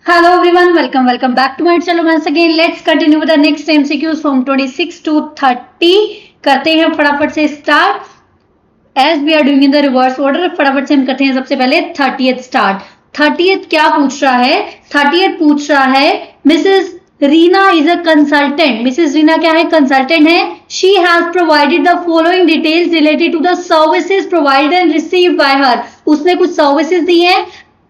Hello everyone, welcome back to my channel once again. Let's continue with the next MCQs from 26 to 30. करते हैं फटाफट से start. As we are doing in the reverse order, फटाफट से हम करते हैं सबसे पहले 30th स्टार्ट. 30th क्या पूछ रहा है? 30th पूछ रहा है Mrs. Reena is a consultant. Mrs Reena क्या है? कंसल्टेंट है. She has provided the following details related to the services provided and received by her. उसने कुछ सर्विसेज दी हैं,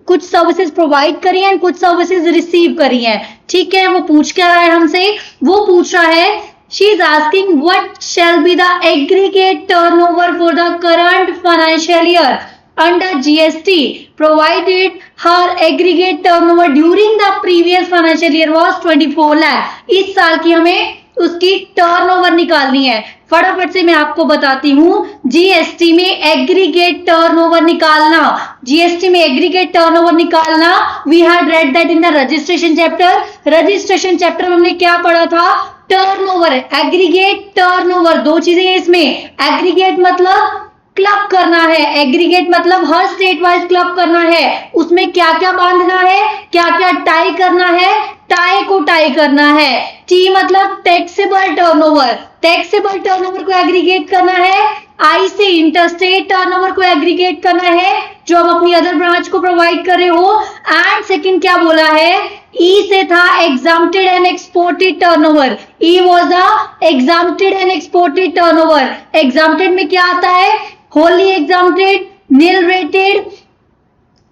कुछ सर्विसेज प्रोवाइड करी हैं, कुछ सर्विसेज रिसीव करी हैं. ठीक है, वो पूछ क्या रहा है हमसे? वो पूछ रहा है she is asking what shall be the aggregate turnover for the current financial year under GST provided her aggregate turnover during the previous financial year was 24 lakh. इस साल की हमें उसकी टर्नओवर निकालनी है. फटाफट से मैं आपको बताती हूँ. जीएसटी में एग्रीगेट टर्नओवर निकालना, जीएसटी में एग्रीगेट टर्नओवर निकालना, we had read that in the registration chapter. Registration chapter में हमने क्या पढ़ा था? Turnover, aggregate turnover. दो चीजें हैं इसमें. एग्रीगेट मतलब क्लब करना है, एग्रीगेट मतलब हर स्टेट वाइज क्लब करना है. उसमें क्या क्या बांधना है, क्या क्या टाई करना है, टाई को टाई करना है. टी मतलब टैक्सेबल टर्नओवर, टैक्सेबल टर्नओवर को एग्रीगेट करना है. आई से इंटरस्टेट टर्नओवर को एग्रीगेट करना है जो आप अपनी अदर ब्रांच को प्रोवाइड कर रहे हो. एंड सेकंड क्या बोला है? ई से था exempted and exported turnover. E was the exempted and exported turnover. Exempted में क्या आता है? Wholly exempted, nil rated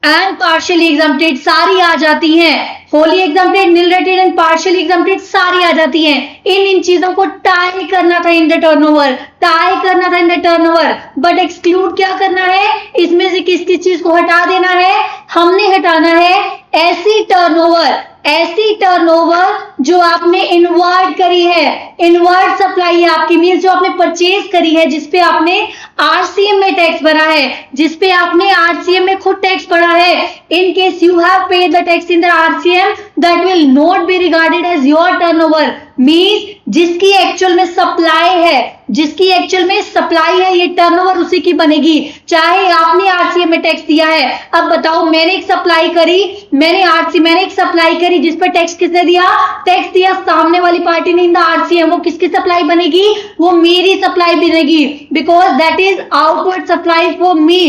and partially exempted सारी आ जाती हैं. Wholly exempted, nil rated and partially exempted सारी आ जाती हैं. इन चीजों को टाई करना था इन द टर्नओवर, टाई करना था in the turnover. But exclude क्या करना है? इसमें से किस किस चीज को हटा देना है? हमने हटाना है ऐसी टर्नओवर, ऐसी टर्नओवर जो आपने इनवर्ट करी है. इनवर्ट सप्लाई है आपकी, मींस जो आपने परचेज करी है, जिसपे आपने आरसीएम में टैक्स भरा है, जिसपे आपने आरसीएम में खुद टैक्स भरा है. In case you have paid the tax in the RCM, that will not be regarded as your turnover. Means जिसकी एक्चुअल में सप्लाई है, जिसकी एक्चुअल में सप्लाई है, ये टर्नओवर उसी की बनेगी, चाहे आपने आरसीएम में टैक्स दिया है. अब बताओ, मैंने एक सप्लाई करी, मैंने एक सप्लाई करी जिस पर टैक्स किसने दिया? टैक्स दिया सामने वाली पार्टी ने इन द आरसीएम. वो किसकी सप्लाई बनेगी? वो मेरी सप्लाई बनेगी, because that is outward supply for me,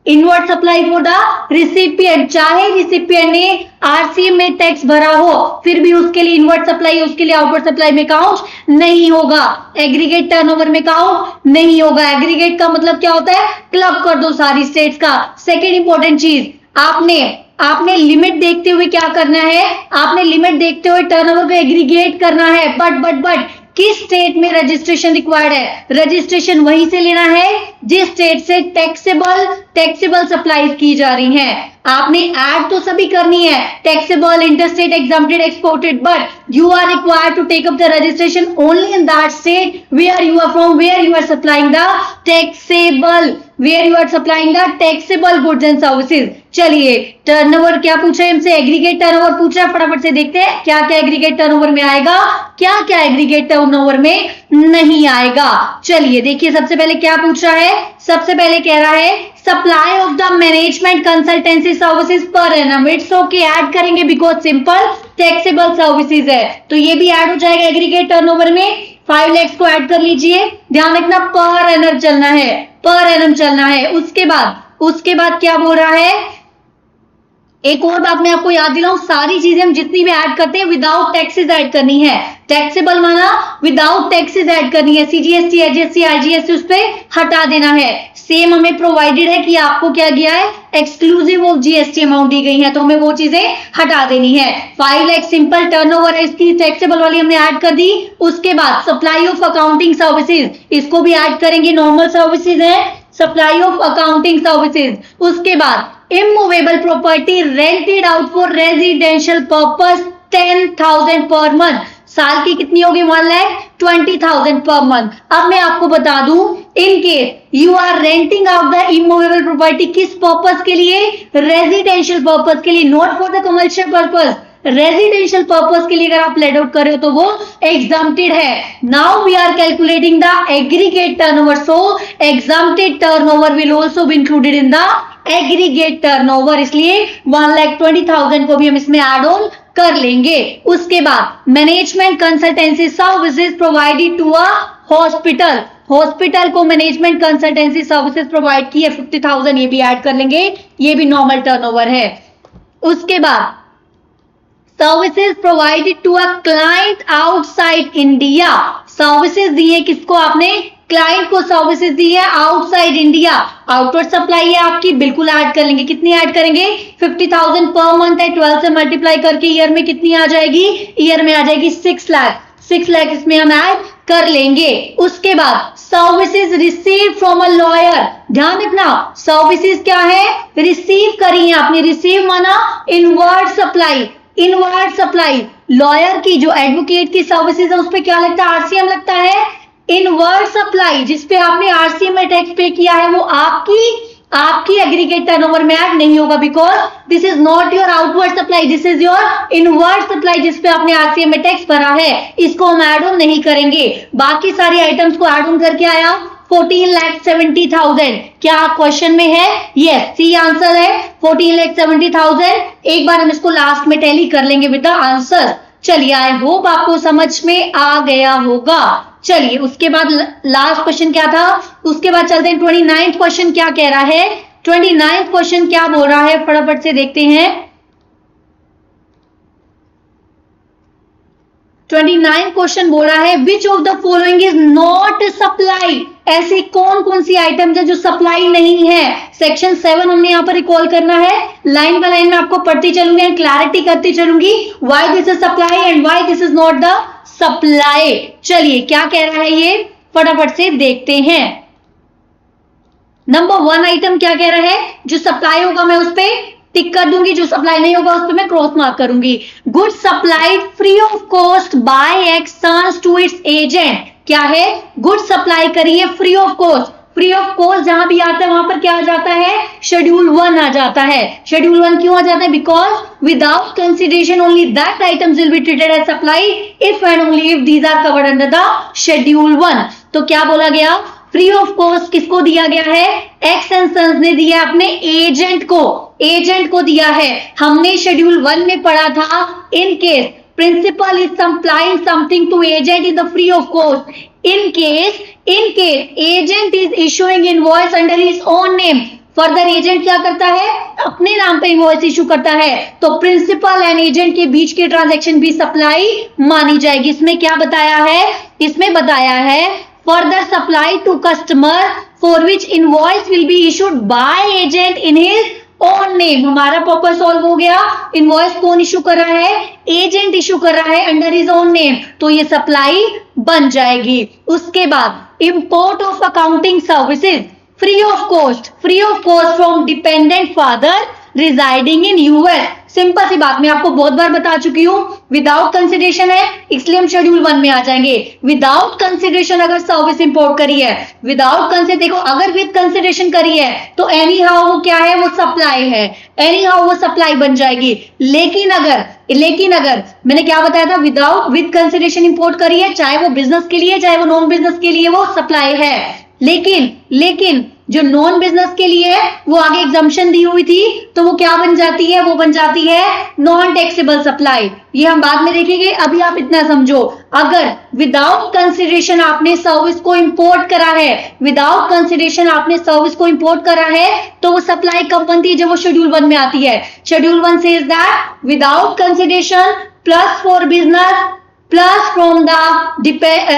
inward supply for the recipient. चाहे रिसिपिएंट ने आरसीएम में टैक्स भरा हो, फिर भी उसके लिए इनवर्ड सप्लाई, उसके लिए आउटवर्ड सप्लाई में काउंट नहीं होगा. एग्रीगेट टर्नओवर में काउंट नहीं होगा. एग्रीगेट का मतलब क्या होता है? क्लब कर दो सारी स्टेट्स का. सेकेंड इंपॉर्टेंट चीज, आपने लिमिट देखते हुए क्या करना है? आपने लिमिट देखते हुए टर्नओवर को एग्रीगेट करना है. बट किस स्टेट में रजिस्ट्रेशन रिक्वायर्ड है? रजिस्ट्रेशन वहीं से लेना है जिस स्टेट से टैक्सेबल सप्लाईज की जा रही हैं. आपने ऐड तो सभी करनी है, taxable, interstate, exempted, exported, but you are required to take up the registration only in that state where you are from, where you are supplying the taxable goods and services. चलिए, turnover क्या पूछा है हमसे? Aggregate turnover पूछा है. फटाफट से देखते हैं क्या क्या एग्रीगेट टर्नओवर में आएगा, क्या क्या एग्रीगेट टर्नओवर में नहीं आएगा. चलिए देखिए, सबसे पहले क्या पूछ रहा है? सबसे पहले कह रहा है supply of the management consultancy services per annum. It's okay, add करेंगे बिकॉज सिंपल टैक्सेबल सर्विसेज है, तो ये भी ऐड हो जाएगा एग्रीगेट टर्नओवर में. 5 lakhs को ऐड कर लीजिए. ध्यान रखना पर एनम चलना है, पर एनम चलना है. उसके बाद क्या बोल रहा है? एक और बात मैं आपको याद दिलाऊं, सारी चीजें हम जितनी भी ऐड करते हैं विदाउट टैक्सेस ऐड करनी है. टैक्सेबल माना विदाउट टैक्सेस ऐड करनी है. सीजीएसटी, एचजीएसटी, आईजीएसटी उस पे हटा देना है. सेम हमें प्रोवाइडेड है कि आपको क्या गया है? एक्सक्लूसिव ऑफ जीएसटी अमाउंट दी गई है, तो हमें वो चीजें हटा देनी है. 5 लाख सिंपल टर्नओवर है, इसकी टैक्सेबल वाली हमने ऐड कर दी. उसके बाद सप्लाई ऑफ अकाउंटिंग सर्विसेज, इसको भी ऐड करेंगे. नॉर्मल सर्विसेज है, सप्लाई ऑफ अकाउंटिंग सर्विसेज. उसके बाद immovable property rented out for residential purpose 10,000 per month. साल की कितनी होगी? 1,20,000 पर मंथ. अब मैं आपको बता दूं, in case you are renting out the immovable property, किस पर्पस के लिए? रेजिडेंशियल पर्पस के लिए, not for the commercial purpose. Residential purpose के लिए अगर आप लेट आउट कर रहे हो तो वो एग्जाम्प्टेड है। Now we are calculating the aggregate turnover, so exempted turnover will also be included in the aggregate turnover, इसलिए 1,20,000 को भी हम इसमें ऐड ऑन कर लेंगे। उसके बाद management consultancy services provided to a hospital, hospital को मैनेजमेंट कंसल्टेंसी सर्विसेज प्रोवाइड की है 50,000, ये भी ऐड कर लेंगे, ये भी नॉर्मल टर्नओवर है। उसके बाद services provided to a client outside India, services दी है किसको आपने, क्लाइंट को सर्विसेज दी है आउटसाइड इंडिया, आउटवर्ड सप्लाई है आपकी, बिल्कुल ऐड कर लेंगे। कितनी ऐड करेंगे, 50,000 पर मंथ है, 12 से मल्टीप्लाई करके ईयर में कितनी आ जाएगी, ईयर में आ जाएगी 6 लाख, 6 लाख इसमें हम ऐड कर लेंगे। उसके बाद services receive from a lawyer, ध्यान रखना सर्विसेज क्या है, रिसीव करी है आपने, रिसीव माना inward supply, inward supply, lawyer की जो एडवोकेट की सर्विसेज है उस पर क्या लगता है, आरसीएम लगता है। इनवर्ड सप्लाई जिसपे आपने आरसीएम में टैक्स पे किया है वो आपकी एग्रीगेट टर्नओवर में ऐड नहीं होगा, because this is not your outward supply, this is your inward supply जिसपे आपने आरसीएम में टैक्स भरा है, इसको हम ऐड ऑन नहीं करेंगे। बाकी सारी आइटम्स को ऐड ऑन करके आया 14,70,000, क्या क्वेश्चन में है, यस सी आंसर है 14,70,000। एक बार हम इसको लास्ट में टैली कर लेंगे विद द आंसर। चलिए आई होप आपको समझ में आ गया होगा। चलिए उसके बाद लास्ट क्वेश्चन क्या था, उसके बाद चलते हैं 29th क्वेश्चन क्या कह रहा है, 29th क्वेश्चन क्या बोल रहा है फटाफट से देखते हैं। 29th क्वेश्चन बोल रहा है which of the following is not supply, ऐसी कौन कौन सी आइटम्स है जो सप्लाई नहीं है। सेक्शन 7 हमने यहाँ पर रिकॉल करना है, लाइन बाय लाइन में आपको पढ़ती चलूंगी एंड क्लैरिटी करती चलूंगी why this is supply and why this is not the supply. चलिए क्या कह रहा है ये फटाफट से देखते हैं। नंबर 1 आइटम क्या कह रहा है, जो सप्लाई होगा मैं उस पर टिक कर दूंगी, जो सप्लाई नहीं होगा उस पर मैं क्रॉस मार्क करूंगी। Good supplied free of cost by externs to its agent, क्या है, गुड सप्लाई करिए free of cost, free of cost जहां भी आता है वहां पर क्या आ जाता है, शेड्यूल 1 आ जाता है। शेड्यूल 1 क्यों आ जाता है, because without consideration only that items will be treated as supply if and only if these are covered under the schedule 1। तो क्या बोला गया, फ्री ऑफ कॉस्ट किसको दिया गया है, एक्स एंड सन्स ने दिया अपने एजेंट को, एजेंट को दिया है। हमने शेड्यूल 1 में पढ़ा था in case principal is supplying something to agent in the free of cost, in case agent is issuing invoice under his own name, further agent क्या करता है, अपने नाम पे इनवॉइस इशू करता है, तो प्रिंसिपल एंड एजेंट के बीच की ट्रांजैक्शन भी सप्लाई मानी जाएगी। इसमें क्या बताया है, इसमें बताया है further supply to customer for which invoice will be issued by agent in his own name. हमारा पर्पस सॉल्व हो गया, इनवॉइस कौन इशू कर रहा है, एजेंट इशू कर रहा है अंडर हिज ओन नेम, तो ये सप्लाई बन जाएगी। उसके बाद import of accounting services free of cost from dependent father residing in US. Simple सी बात मैं आपको बहुत बार बता चुकी हूं, विदाउट कंसिडरेशन है इसलिए हम शेड्यूल 1 में आ जाएंगे। विदाउट कंसिडरेशन अगर सर्विस इंपोर्ट करी है, विदाउट कंसिडर देखो, अगर विद कंसिडरेशन करी है तो एनी हाउ वो क्या है, वो सप्लाई है, एनी हाउ वो सप्लाई बन जाएगी। लेकिन अगर मैंने क्या बताया था, विदाउट विद कंसिडरेशन इंपोर्ट करी है, चाहे वो बिजनेस के लिए चाहे वो नॉन बिजनेस के लिए, वो सप्लाई है। लेकिन जो नॉन बिजनेस के लिए है वो आगे एग्जम्पशन दी हुई थी, तो वो क्या बन जाती है, वो बन जाती है नॉन टैक्सेबल सप्लाई। ये हम बाद में देखेंगे, अभी आप इतना समझो, अगर विदाउट कंसिडरेशन आपने सर्विस को इंपोर्ट करा है, विदाउट कंसिडरेशन आपने सर्विस को इंपोर्ट करा है, तो वो सप्लाई कब बनती है, जब वो शेड्यूल 1 में आती है। Schedule 1 says that without consideration plus for business plus from the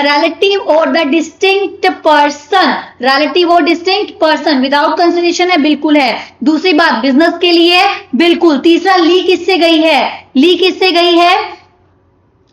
relative or the distinct person, relative or distinct person, without consideration है, बिल्कुल है। दूसरी बात बिजनेस के लिए बिल्कुल। तीसरा ली किससे गई है,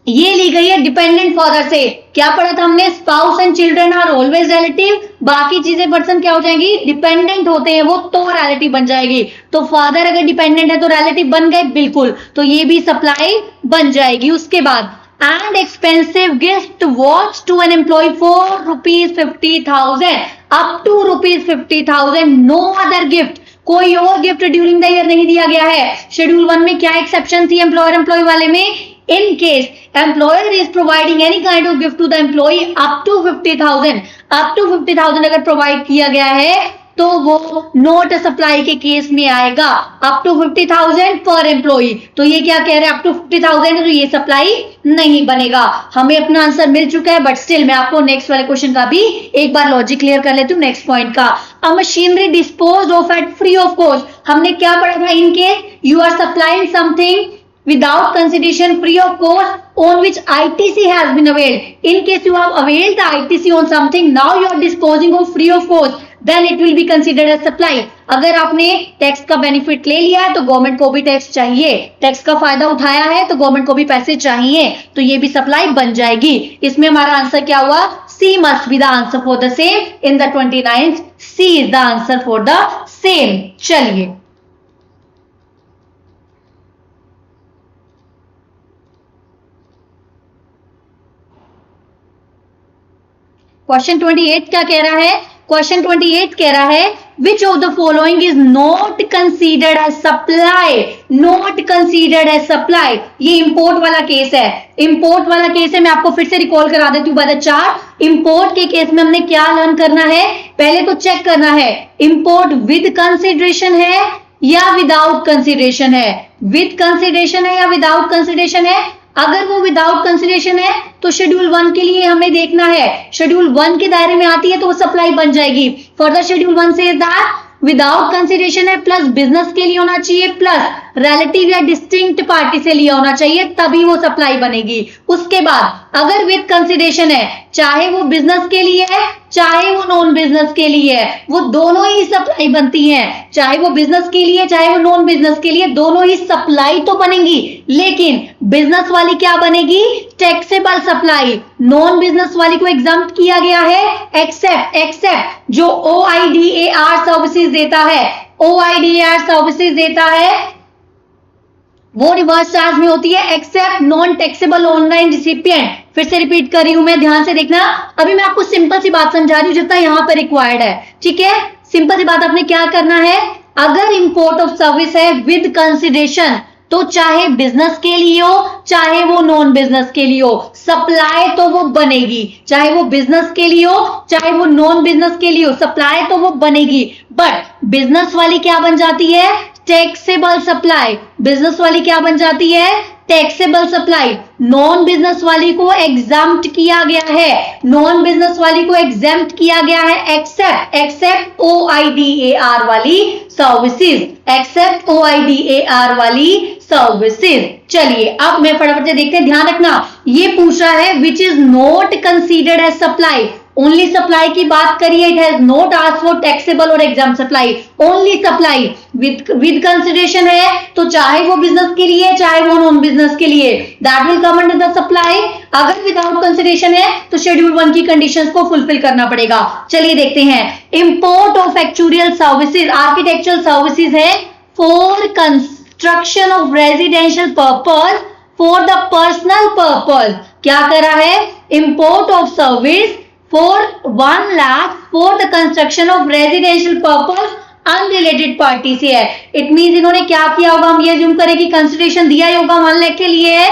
ये ली गई है डिपेंडेंट फादर से। क्या पढ़ा था हमने, spouse and children are always relative, बाकी चीजें पर्सन क्या हो जाएंगी, डिपेंडेंट होते हैं वो, तो रिलेटिव बन जाएगी। तो फादर अगर डिपेंडेंट है तो रिलेटिव बन गए, बिल्कुल, तो ये भी सप्लाई बन जाएगी। उसके बाद and expensive gift watch to an employee for ₹50,000 up to ₹50,000, no other gift, कोई और गिफ्ट ड्यूरिंग द ईयर नहीं दिया गया है। शेड्यूल 1 में क्या एक्सेप्शन थी एम्प्लॉयर एम्प्लॉय वाले में? In case employer is providing any kind of gift to the employee up to 50,000 अगर प्रोवाइड किया गया है तो वो नोट सप्लाई के केस में आएगा। अप टू 50,000 पर एम्प्लॉई, तो ये क्या कह रहे हैं? अप टू 50,000 तो ये सप्लाई नहीं बनेगा। हमें अपना आंसर मिल चुका है, बट स्टिल मैं आपको नेक्स्ट वाले क्वेश्चन का भी एक बार लॉजिक क्लियर कर लेती हूँ। नेक्स्ट पॉइंट का, a machinery dispose off at free of cost, हमने क्या पढ़ा था? In case you are supplying something without consideration free of cost on which ITC has been availed. In case you have availed the ITC on something, now you are disposing of free of cost, then it will be considered as supply. अगर आपने tax का benefit ले लिया है तो government को भी tax चाहिए, टैक्स का फायदा उठाया है तो गवर्नमेंट को भी पैसे चाहिए, तो ये भी सप्लाई बन जाएगी। इसमें हमारा आंसर क्या हुआ? C must be the answer for the same in the 29th. C is the answer for the same. चलिए क्वेश्चन 28 क्या कह रहा है? क्वेश्चन 28 कह रहा है which of the following is not considered as supply, not considered as supply. ये import वाला केस है, इंपोर्ट वाला केस है। मैं आपको फिर से रिकॉल करा देती हूँ बाय द चार्ट। इंपोर्ट के केस में हमने क्या लर्न करना है? पहले तो चेक करना है इंपोर्ट विद कंसीडरेशन है या विदाउट कंसीडरेशन है, विद कंसीडरेशन है या विदाउट कंसीडरेशन है। अगर वो विदाउट कंसीडरेशन है तो शेड्यूल 1 के लिए हमें देखना है, शेड्यूल 1 के दायरे में आती है तो वो सप्लाई बन जाएगी। फर्दर शेड्यूल 1 से विदाउट कंसीडरेशन है, प्लस बिजनेस के लिए होना चाहिए, प्लस रिलेटिव या डिस्टिंक्ट पार्टी से लिया होना चाहिए, तभी वो सप्लाई बनेगी। उसके बाद अगर विद कंसीडरेशन है, चाहे वो बिजनेस के लिए है चाहे वो नॉन बिजनेस के लिए है, वो दोनों ही सप्लाई बनती हैं। चाहे वो बिजनेस के लिए चाहे वो नॉन बिजनेस के लिए, दोनों ही सप्लाई तो बनेंगी, लेकिन बिजनेस वाली क्या बनेगी? Taxable supply. नॉन बिजनेस वाली को एग्जम्प्ट किया गया है एक्सेप्ट जो OIDAR सर्विसेज देता है, OIDAR सर्विसेज देता है वो रिवर्स चार्ज में होती है, except non taxable online recipient. फिर से रिपीट कर रही हूं मैं, ध्यान से देखना। अभी मैं आपको सिंपल सी बात समझा रही हूं जितना यहां पर रिक्वायर्ड है, ठीक है? सिंपल सी बात आपने क्या करना है, अगर इंपोर्ट ऑफ सर्विस है विद कंसीडरेशन तो चाहे बिजनेस के लिए हो चाहे वो नॉन बिजनेस के लिए हो, सप्लाई तो वो बनेगी। चाहे वो बिजनेस के लिए हो चाहे वो नॉन बिजनेस के लिए हो, सप्लाई तो वो बनेगी। बट बिजनेस वाली क्या बन जाती है? Taxable supply. बिजनेस वाली क्या बन जाती है? Taxable supply. नॉन बिजनेस वाली को एग्जम्प्ट किया गया है, नॉन बिजनेस वाली को एग्जम्प्ट किया गया है एक्सेप्ट OIDAR वाली सर्विसेज, एक्सेप्ट OIDAR वाली सर्विसेज। चलिए अब मैं फटाफट से देखते हैं, ध्यान रखना ये पूछ रहा है which is not considered as supply. Only supply की बात करिए, it has not asked for taxable और exempt supply, only supply. With consideration है तो चाहे वो बिजनेस के लिए चाहे वो नॉन बिजनेस के लिए, that will come under the supply. अगर विदाउट कंसीडरेशन है तो शेड्यूल 1 की कंडीशंस को फुलफिल करना पड़ेगा। चलिए देखते हैं, import of actuarial services, architectural services है for construction of residential purpose for the personal purpose. क्या करा है? Import of service for 1 lakh for the construction of residential purpose unrelated party से है। इट मीन्स इन्होंने क्या किया होगा, हम ये ज्यूम करें कि कंसिडरेशन दिया ही होगा, 1 लाख के लिए है,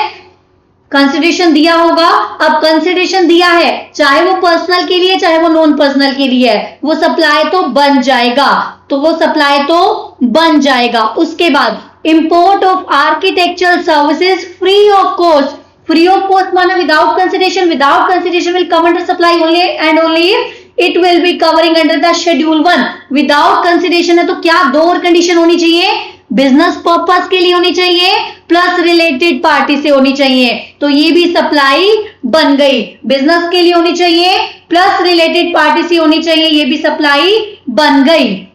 कंसिडरेशन दिया होगा। अब कंसिडरेशन दिया है चाहे वो पर्सनल के लिए चाहे वो नॉन पर्सनल के लिए है, वो सप्लाई तो बन जाएगा, तो वो सप्लाई तो बन जाएगा। उसके बाद import of architectural services free of cost, free of cost माना without consideration, without consideration will come under supply only and only it will be covering under the schedule 1। Without consideration है तो क्या दो और कंडीशन होनी चाहिए, business purpose के लिए होनी चाहिए प्लस रिलेटेड पार्टी से होनी चाहिए, तो ये भी सप्लाई बन गई। बिजनेस के लिए होनी चाहिए प्लस रिलेटेड पार्टी से होनी चाहिए, ये भी सप्लाई बन गई।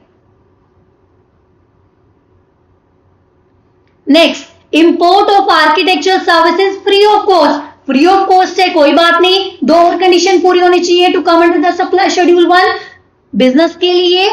Next, import of architectural services free of cost, free of cost है कोई बात नहीं, दो और कंडीशन पूरी होनी चाहिए to come under the supply schedule 1। Business के लिए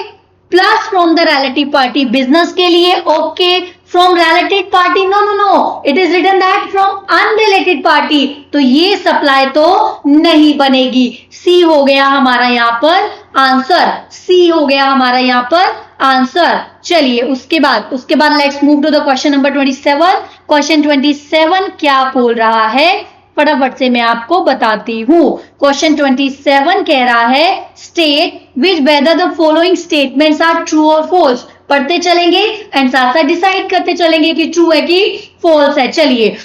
plus from the relative party, business के लिए okay, from related party, no no no, it is written that from unrelated party, तो ये सप्लाई तो नहीं बनेगी। सी हो गया हमारा यहाँ पर आंसर, सी हो गया हमारा यहाँ पर आंसर। चलिए उसके बाद let's move to the question number 27। Question 27 क्या बोल रहा है फटाफट से मैं आपको बताती हूँ। क्वेश्चन 27 कह रहा है state which whether the following statements are true और फॉल्स। पढ़ते चलेंगे एंड साथ साथ डिसाइड करते चलेंगे कि ट्रू है कि फॉल्स है। चलिए,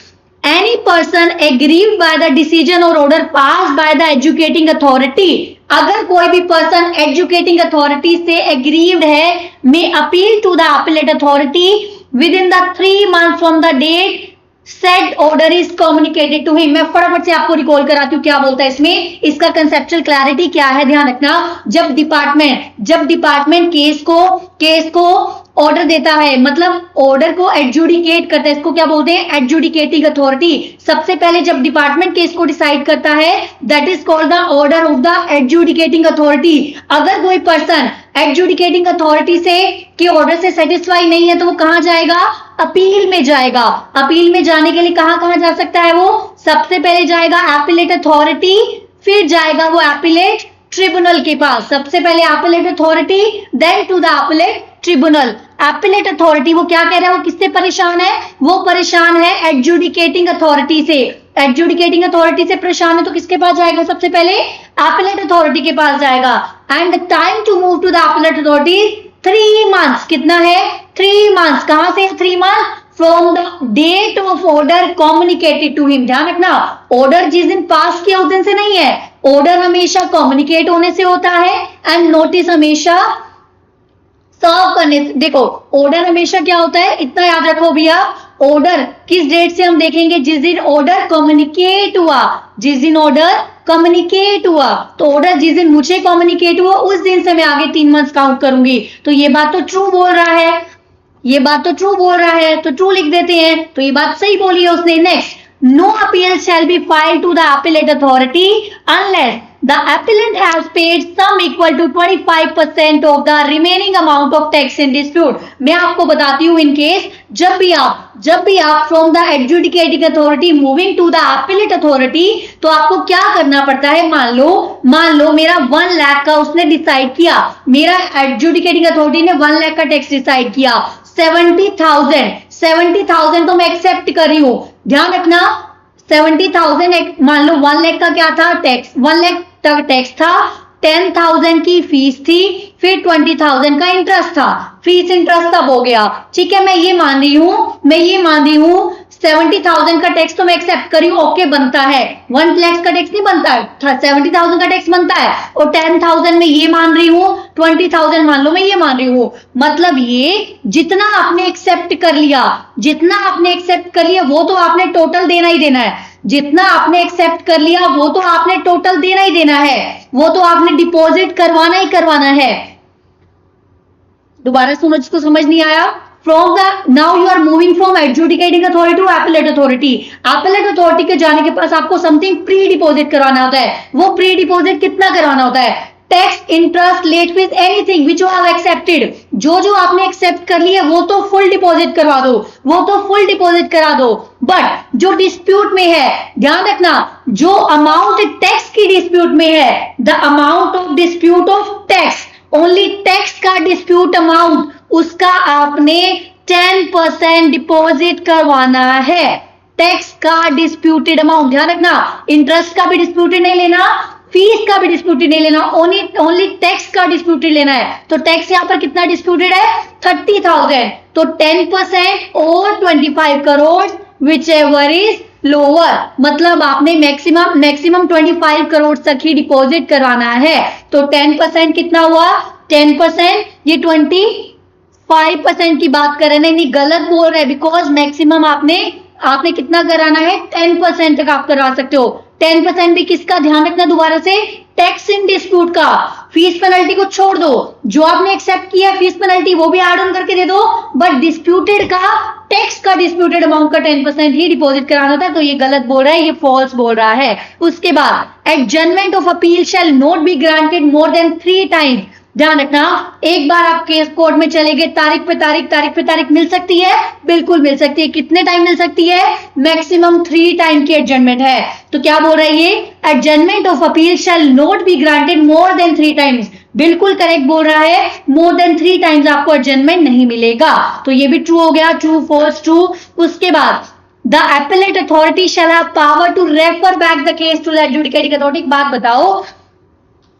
any person aggrieved by the decision और order pass by the educating authority, अगर कोई भी पर्सन एजुकेटिंग अथॉरिटी से एग्रीव्ड है, may appeal to the appellate authority within the द 3 months from the date set order is communicated to him. मैं फटाफट से आपको रिकॉल कराती हूँ क्या बोलता है इसमें, इसका कंसेप्चुअल क्लैरिटी क्या है, ध्यान रखना। जब डिपार्टमेंट केस को ऑर्डर देता है, मतलब ऑर्डर को एडजुडिकेट करता है, इसको क्या बोलते हैं, एडजुडिकेटिंग अथॉरिटी। सबसे पहले जब डिपार्टमेंट केस को डिसाइड करता है, that is called the order of the adjudicating authority. अगर कोई पर्सन एडजुडिकेटिंग अथॉरिटी से के ऑर्डर से सेटिस्फाई नहीं है तो वो कहां जाएगा, अपील में जाएगा। अपील में जाने के लिए कहां जा सकता है वो, सबसे पहले जाएगा एपीलेट अथॉरिटी, फिर जाएगा वो एपीलेट ट्रिब्यूनल के पास। सबसे पहले appellate authority, then to the appellate tribunal. Appellate authority वो क्या कह रहा है, वो किससे परेशान है, वो परेशान है एडजुडिकेटिंग अथॉरिटी से। एडजुडिकेटिंग अथॉरिटी से परेशान है तो किसके पास जाएगा, सबसे पहले एपीलेट अथॉरिटी के पास जाएगा। And the time to move to the appellate authority 3 months। कितना है, 3 months। कहां से 3 months, from the date of order communicated to him. ध्यान रखना, ऑर्डर जिस दिन पास किया उस दिन से नहीं है, ऑर्डर हमेशा कम्युनिकेट होने से होता है एंड नोटिस हमेशा सर्व करने से। देखो ऑर्डर हमेशा क्या होता है, इतना याद रखो भैया, ऑर्डर किस डेट से हम देखेंगे, जिस दिन ऑर्डर कम्युनिकेट हुआ, जिस दिन ऑर्डर कम्युनिकेट हुआ। तो ऑर्डर जिस दिन मुझे कम्युनिकेट हुआ उस दिन से मैं आगे 3 months काउंट करूंगी। तो ये बात तो ट्रू बोल रहा है, ये बात तो ट्रू बोल रहा है, तो ट्रू लिख देते हैं। तो ये बात सही बोली है उसने। Next, no appeal shall be filed to the appellate authority unless the appellant has paid sum equal to 25% of the remaining amount of tax in dispute। मैं आपको बताती हूँ, इन केस जब भी आप from the adjudicating authority moving to the appellate authority, तो आपको क्या करना पड़ता है, मान लो मेरा 1 लाख का उसने डिसाइड किया, मेरा एडजुडिकेटिंग अथॉरिटी ने 1 लाख का टैक्स डिसाइड किया, 70,000 तो मैं एक्सेप्ट कर रही हूँ। ध्यान रखना 70,000, मान लो 1 लाख का क्या था, टैक्स 1 लाख तक टैक्स था, 10,000 की फीस थी, फिर 20,000 का इंटरेस्ट था, फीस इंटरेस्ट तब हो गया। ठीक है, मैं ये मान रही हूँ 70,000 का टैक्स तो मैं एक्सेप्ट करी हूँ, ओके बनता है। 1 लाख का टैक्स नहीं बनता है, 70,000 का टैक्स बनता है, और 10,000 में ये मान रही हूँ, 20,000 मान लो मैं ये मान रही हूँ। मतलब ये जितना आपने एक्सेप्ट कर लिया वो तो आपने टोटल देना ही देना है। जितना आपने एक्सेप्ट कर लिया वो तो आपने टोटल देना ही देना है, वो तो आपने डिपॉजिट करवाना ही करवाना है। दोबारा सुनो जिसको समझ नहीं आया। now you are moving from adjudicating authority to appellate authority। appellate authority के जाने के पास आपको समथिंग प्री डिपॉजिट करवाना होता है। वो प्री डिपॉजिट कितना करवाना होता है, tax, interest, late fees, anything which you have accepted, जो आपने एक्सेप्ट कर लिया वो तो फुल डिपॉजिट करवा दो, बट जो डिस्प्यूट में है, ध्यान रखना, जो अमाउंट टैक्स की डिस्प्यूट में है, the amount of dispute of tax, only tax का डिस्प्यूट अमाउंट, उसका आपने 10% डिपॉजिट करवाना है। टैक्स का डिस्प्यूटेड अमाउंट, ध्यान रखना, इंटरेस्ट का भी डिस्प्यूटेड नहीं लेना, फीस का भी डिस्प्यूटेड नहीं लेना, ओनली टैक्स का डिस्प्यूटेड लेना है। तो टैक्स यहां पर कितना डिस्प्यूटेड है, 30,000। तो 10% और 25 crore which ever is lower, मतलब आपने मैक्सिमम 25 करोड़ तक ही डिपॉजिट करवाना है। तो 10% कितना हुआ, 10%, ये 25% की बात कर रहे हैं, नहीं गलत बोल रहे हैं, बिकॉज मैक्सिमम आपने कितना कराना है, 10% तक आप करवा सकते हो। 10% भी किसका, ध्यान रखना दोबारा से, टैक्स इन डिस्प्यूट का। फीस पेनल्टी को छोड़ दो, जो आपने एक्सेप्ट किया फीस पेनल्टी वो भी ऐड ऑन करके दे दो, बट डिस्प्यूटेड का, टैक्स का डिस्प्यूटेड अमाउंट का 10% ही डिपॉजिट कराना था। तो ये गलत बोल रहा है, ये फॉल्स बोल रहा है। उसके बाद adjournment of appeal shall not be granted more than 3 times ध्यान रखना, एक बार आप केस कोर्ट में चले गए, तारीख पे तारीख मिल सकती है, बिल्कुल मिल सकती है। कितने टाइम मिल सकती है? मैक्सिमम 3 टाइम की एडजमेंट है। तो क्या बोल रहा है ये? Adjournment of appeal shall not be granted more than 3 times. बिल्कुल करेक्ट बोल रहा है, मोर देन 3 टाइम्स आपको एडजमेंट नहीं मिलेगा। तो ये भी ट्रू हो गया, ट्रू फॉल्स ट्रू। उसके बाद the appellate authority shall have power to refer back the case to the adjudicating authority. एक बात बताओ,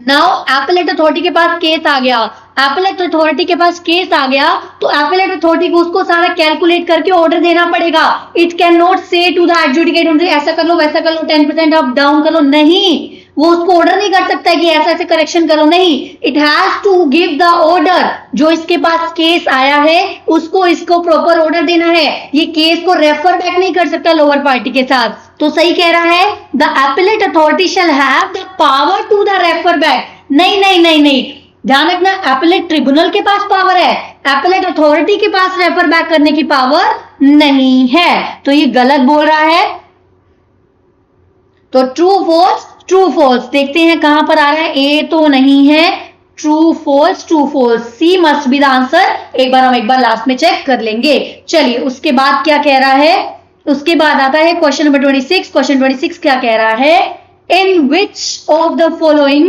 नाउ एपेलेट अथॉरिटी के पास केस आ गया, एपेलेट अथॉरिटी के पास केस आ गया, तो एपेलेट अथॉरिटी को उसको सारा कैलकुलेट करके ऑर्डर देना पड़ेगा। इट कैन नॉट से टू द एडजुडिकेट ऐसा कर लो, वैसा कर लो, 10% अप डाउन कर लो, नहीं, वो उसको ऑर्डर नहीं कर सकता है कि ऐसा ऐसे करेक्शन करो, नहीं। It has to give the order, जो इसके पास केस आया है उसको इसको प्रॉपर ऑर्डर देना है। ये केस को रेफर बैक नहीं कर सकता लोअर पार्टी के साथ। तो सही कह रहा है, the appellate authority shall have the power to the refer back. नहीं नहीं नहीं नहीं, ध्यान रखना, एपेलेट ट्रिब्यूनल के पास पावर है, एपेलेट अथॉरिटी के पास रेफर बैक करने की पावर नहीं है। तो ये गलत बोल रहा है। तो ट्रू फॉल्स, ट्रू फॉल्स देखते हैं कहां पर आ रहा है। ए तो नहीं है, true false, true false, C must be the answer. हम एक बार लास्ट में चेक कर लेंगे। चलिए उसके बाद क्या कह रहा है, उसके बाद आता है क्वेश्चन नंबर 26। क्वेश्चन 26 क्या कह रहा है? In which of the following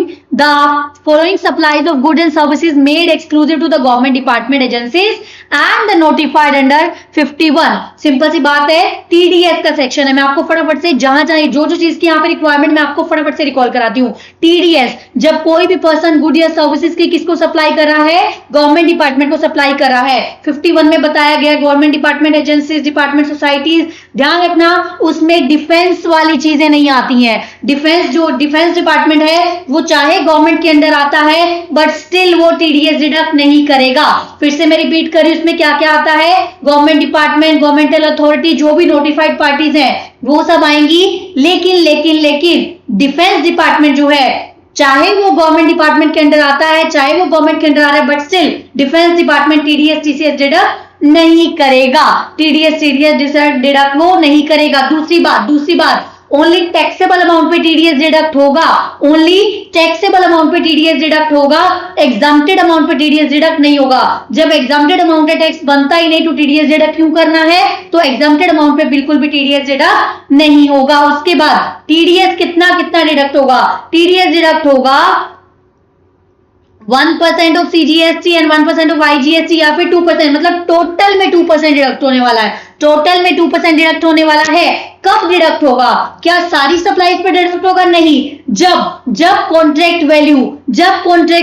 supplies of goods and services made exclusive to the government department agencies and the notified under 51? Simple सी बात है, TDS का सेक्शन है। मैं आपको फटाफट से जहां जो चीज की यहाँ पे रिक्वायरमेंट मैं आपको फटाफट से रिकॉल कराती हूँ। TDS, जब कोई भी पर्सन गुड या सर्विसेज की किसको सप्लाई कर रहा है? गवर्नमेंट डिपार्टमेंट को सप्लाई कर रहा है। 51 में बताया गया government department agencies, department societies. ध्यान रखना, उसमें डिफेंस वाली चीजें नहीं आती हैं। जो डिफेंस डिपार्टमेंट है वो चाहे गवर्नमेंट के अंदर आता है बट स्टिल वो टीडीएस डिडक्ट नहीं करेगा। फिर से मैं रिपीट कर रही हूं, उसमें क्या क्या आता है? गवर्नमेंट डिपार्टमेंट, गवर्नमेंटल अथॉरिटी, जो भी नोटिफाइड पार्टीज हैं वो सब आएंगी। लेकिन डिफेंस डिपार्टमेंट जो है, चाहे वो गवर्नमेंट डिपार्टमेंट के अंदर आता है, चाहे वो गवर्नमेंट के अंदर आ रहा है, but still defence department TDS TCS deduct नहीं करेगा। टीडीएस डिडक्ट वो नहीं करेगा। दूसरी बात, ओनली टैक्सेबल अमाउंट पे टीडीएस डिडक्ट होगा, ओनली टैक्सेबल अमाउंट पे टीडीएस डिडक्ट होगा, एग्जाम्प्टेड अमाउंट पे टीडीएस डिडक्ट नहीं होगा। जब एग्जाम्प्टेड अमाउंट पे टैक्स बनता ही नहीं तो टीडीएस डिडक्ट क्यों करना है? तो एग्जाम्प्टेड अमाउंट पे बिल्कुल भी टीडीएस डिडक्ट नहीं होगा। उसके बाद टीडीएस कितना डिडक्ट होगा? टीडीएस डिडक्ट होगा 1% of CGST and 1% of IGST, या फिर 2%, मतलब टोटल में 2% डिडक्ट होने वाला है। टोटल में 2% डिडक्ट होने वाला है। कब डिडक्ट होगा? क्या सारी सप्लाईज पे डिडक्ट होगा? नहीं, जब contract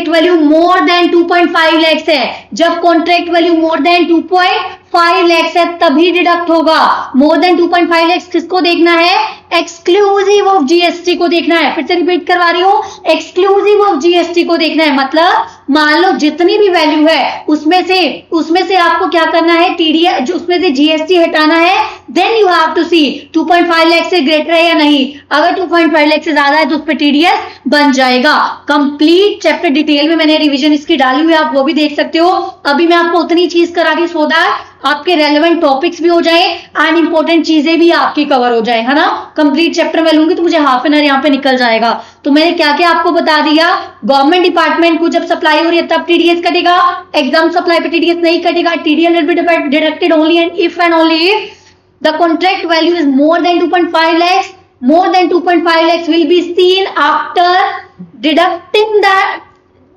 value more than 2.5 lakh है, जब contract value more than 2.5 lakh है तभी डिडक्ट होगा। मोर देन 2.5 लाख किसको देखना है? एक्सक्लूसिव ऑफ जीएसटी को देखना है। फिर से रिपीट करवा रही हूँ, एक्सक्लूसिव ऑफ जीएसटी को देखना है। मतलब मान लो जितनी भी वैल्यू है उसमें से आपको क्या करना है? टीडीएस, उसमें से जीएसटी हटाना है। देन यू हैव टू सी 2.5 लाख से ग्रेटर है या नहीं। अगर 2.5 लाख से ज्यादा है तो उस पर टीडीएस बन जाएगा। कंप्लीट चैप्टर डिटेल में मैंने रिवीजन इसकी डाली हुई है, आप वो भी देख सकते हो। अभी मैं आपको उतनी चीज करा रही हूं सो दैट आपके रेलेवेंट टॉपिक्स भी हो जाए एंड इंपॉर्टेंट चीजें भी आपकी कवर हो जाए, है ना। कंप्लीट चैप्टर में लूंगी तो मुझे हाफ एन आवर यहाँ पे निकल जाएगा। तो मैंने क्या क्या आपको बता दिया। गवर्नमेंट डिपार्टमेंट को जब सप्लाई हो रही है तब टीडीएस कटेगा, एग्जाम सप्लाई पे टीडीएस नहीं कटेगा। TDS will be deducted only and only if the contract value is more than 2.5 lakhs. More than 2.5 lakhs will be seen after deducting the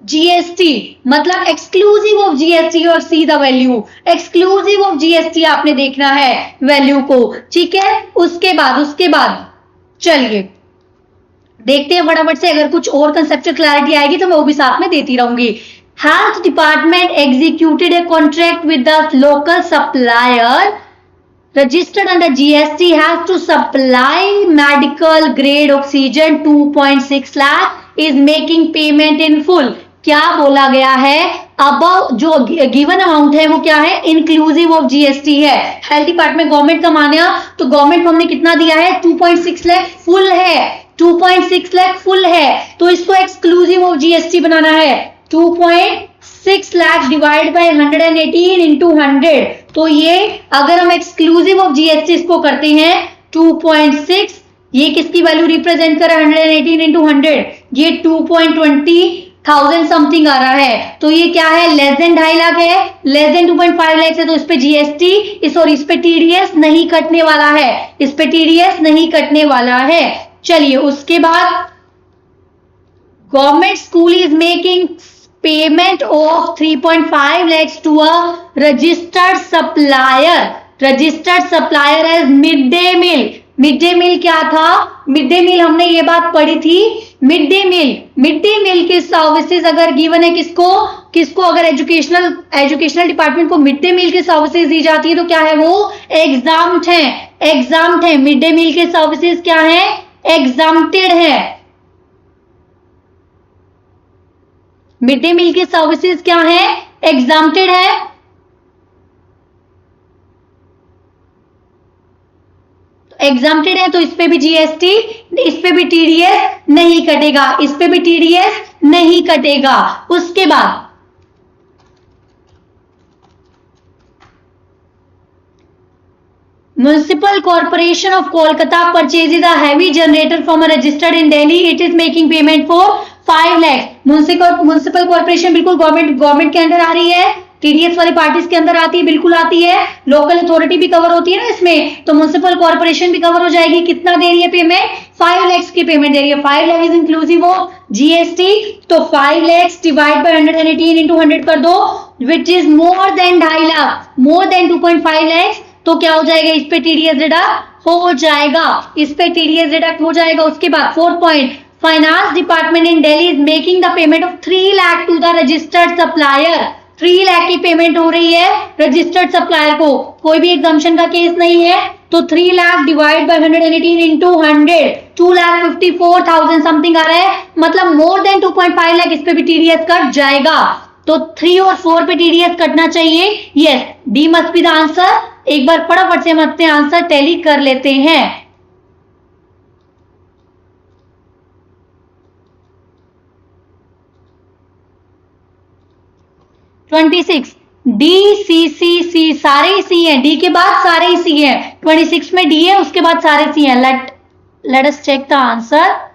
GST, मतलब एक्सक्लूसिव ऑफ जीएसटी और see the value. Exclusive of GST आपने देखना है value को, ठीक है। उसके बाद चलिए देखते हैं फटाफट से, अगर कुछ और कंसेप्चुअल क्लैरिटी आएगी तो मैं वो भी साथ में देती रहूंगी। Health department executed a contract with the local supplier registered under GST has to supply medical grade oxygen 2.6 lakh is making payment in full। क्या बोला गया है? अब जो गिवन अमाउंट है वो क्या है? इंक्लूसिव ऑफ जीएसटी है। हेल्थ डिपार्टमेंट गवर्नमेंट का माना तो गवर्नमेंट को हमने कितना दिया है? 2.6 लाख फुल है, 2.6 लाख फुल है। तो इसको एक्सक्लूसिव ऑफ जीएसटी बनाना है। 2.6 लाख डिवाइड बाय 118 इंटू 100। तो ये अगर हम एक्सक्लूसिव ऑफ जीएसटी इसको करते हैं 2.6, ये किसकी वैल्यू रिप्रेजेंट कर रहा है? 118 इंटू 100, ये 2.20 1000 समथिंग आ रहा है, तो ये क्या है, लेस देन 2.5 लाख है, लेस देन 2.5 लाख है, तो इस पे जीएसटी सॉरी इस पे टीडीएस नहीं कटने वाला है, इस पे टीडीएस नहीं कटने वाला है। चलिए उसके बाद government school is making payment of 3.5 lakhs to a registered supplier, registered supplier as mid day meal. Mid day meal क्या था, मिड डे मील हमने ये बात पढ़ी थी, मिड डे मील की सर्विसेज अगर गिवन है किसको अगर एजुकेशनल डिपार्टमेंट को मिड डे मील की सर्विसेज दी जाती है तो क्या है, वो एग्जाम्प्ट है। मिड डे मील की सर्विसेज क्या है, एग्जाम्प्टेड है। मिड डे मील की सर्विसेज क्या है, एग्जाम्प्टेड है। एग्जाम्प्टेड है तो इस पे भी जीएसटी, इस पे भी टीडीएस नहीं कटेगा, इस पे भी टीडीएस नहीं कटेगा। उसके बाद Municipal Corporation of Kolkata purchases a heavy generator from a registered in Delhi. It is making payment for 5 lakhs. Municipal corporation बिल्कुल गवर्नमेंट के अंदर आ रही है, टीडीएस वाली पार्टीज के अंदर आती है, बिल्कुल आती है, लोकल अथॉरिटी भी कवर होती है ना इसमें, तो म्युनिसिपल कॉर्पोरेशन भी कवर हो जाएगी। कितना दे रही है पेमेंट, 5 lakhs की पेमेंट दे रही है। 5 lakhs is inclusive of GST, तो 5 lakhs डिवाइड बाय 118 इंटू 100 कर दो, which is more than 2.5 lakh, more than 2.5 lakhs, तो क्या हो जाएगा, इस पे टीडीएस डिडक्ट हो जाएगा, इस पे टीडीएस डिडक्ट हो जाएगा। उसके बाद 4 point, finance department in Delhi is making the payment of 3 lakh to the registered supplier. 3 lakh की पेमेंट हो रही है रजिस्टर्ड सप्लायर को, कोई भी एग्जम्पशन का केस नहीं है, तो 3 lakh divide by 118 into 100, 2,54,000 something आ रहा है, मतलब मोर देन 2.5 लाख, इस पे भी टीडीएस कट जाएगा। तो 3 और 4 पे टीडीएस कटना चाहिए, yes, D must be the answer. एक बार फटाफट से हम अपने आंसर टैली कर लेते हैं। डी सी सी सी, सारे सी हैं, डी के बाद सारे सी हैं, 26 में डी है, उसके बाद सारे सी हैं। Let us check the answer.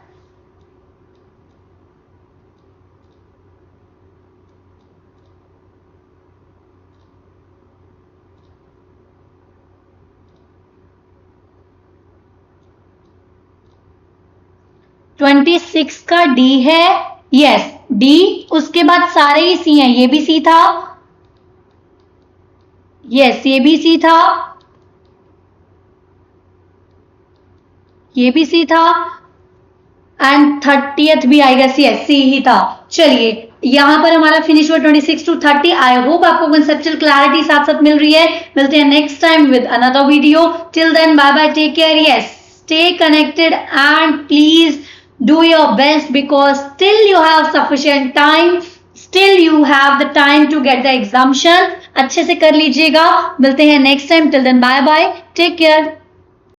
Twenty 26 का डी है, यस डी, उसके बाद सारे ही सी हैं, ये भी सी था, यस ये भी सी था, ये भी सी था, एंड 30th भी आई गेस, यस सी ही था। चलिए यहां पर हमारा फिनिश हुआ 26 to 30। आई होप आपको कंसेप्चुअल क्लैरिटी साथ साथ मिल रही है। मिलते हैं next time with another video. Till then bye bye, take care, yes stay connected and please do your best because still you have sufficient time, still you have the time to get the exemption। अच्छे से कर लीजिएगा। मिलते हैं next time, till then bye bye, take care.